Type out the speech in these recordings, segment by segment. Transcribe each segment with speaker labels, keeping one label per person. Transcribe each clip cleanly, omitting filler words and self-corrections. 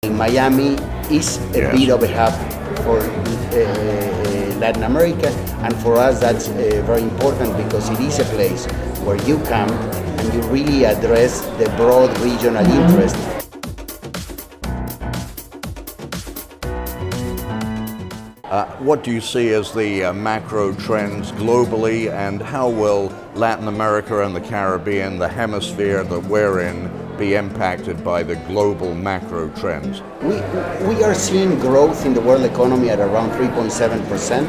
Speaker 1: Miami is a bit of a hub for Latin America, and for us that's very important because it is a place where you come and you really address the broad regional interest.
Speaker 2: What do you see as the macro trends globally, and how will Latin America and the Caribbean, the hemisphere that we're in, be impacted by the global macro trends?
Speaker 1: We are seeing growth in the world economy at around 3.7%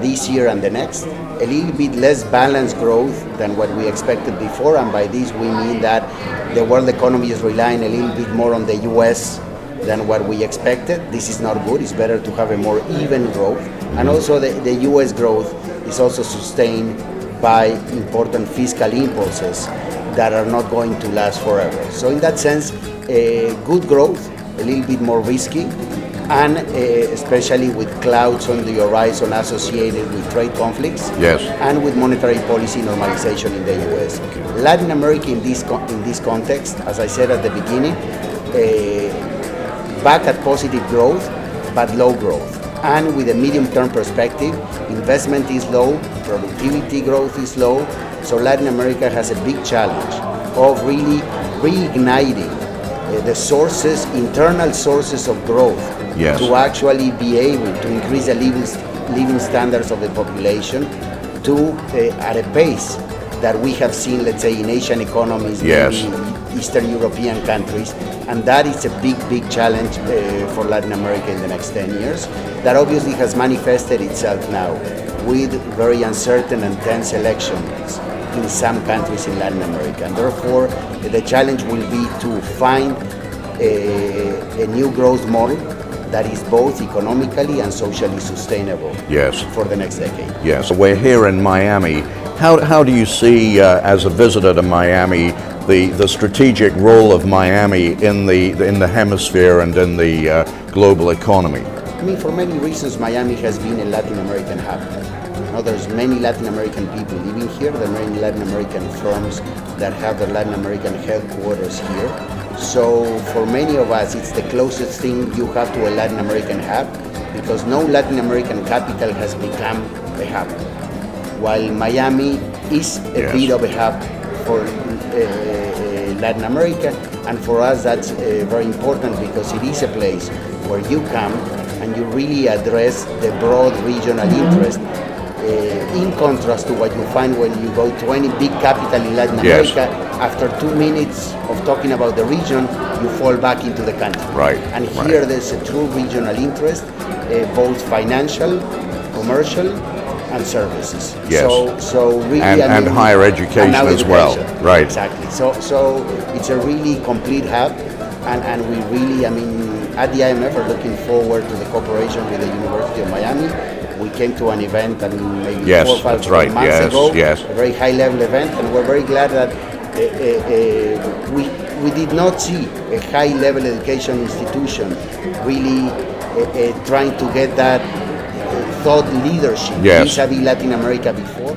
Speaker 1: this year and the next. A little bit less balanced growth than what we expected before, and by this we mean that the world economy is relying a little bit more on the US than what we expected. This is not good. It's better to have a more even growth. And also the US growth is also sustained by important fiscal impulses that are not going to last forever. So in that sense, good growth, a little bit more risky, and especially with clouds on the horizon associated with trade conflicts, and with monetary policy normalization in the US. Latin America in this context, as I said at the beginning, back at positive growth, but low growth. And with a medium-term perspective, investment is low, productivity growth is low, so Latin America has a big challenge of really reigniting the sources, internal sources of growth, to actually be able to increase the living standards of the population to at a pace that we have seen, let's say, in Asian economies, maybe Eastern European countries, and that is a big challenge for Latin America in the next 10 years. That obviously has manifested itself now with very uncertain and tense elections in some countries in Latin America, and therefore the challenge will be to find a new growth model that is both economically and socially sustainable for the next decade.
Speaker 2: We're here in Miami. How do you see, as a visitor to Miami, the strategic role of Miami in the hemisphere and in the global economy?
Speaker 1: I mean, for many reasons, Miami has been a Latin American hub. There's many Latin American people living here. There are many Latin American firms that have their Latin American headquarters here. So for many of us, it's the closest thing you have to a Latin American hub, because no Latin American capital has become a hub, while Miami is a bit of a hub for Latin America, and for us that's very important because it is a place where you come and you really address the broad regional interest, in contrast to what you find when you go to any big capital in Latin America. After 2 minutes of talking about the region, you fall back into the country. And here there's a true regional interest, both financial, commercial, and services. So really,
Speaker 2: and higher education as well.
Speaker 1: Exactly. So it's a really complete hub, and we really, I mean, at the IMF are looking forward to the cooperation with the University of Miami. We came to an event, maybe 4 or 5 months ago, a very high-level event, and we're very glad that we did not see a high-level education institution really trying to get that thought leadership vis-a-vis Latin America before.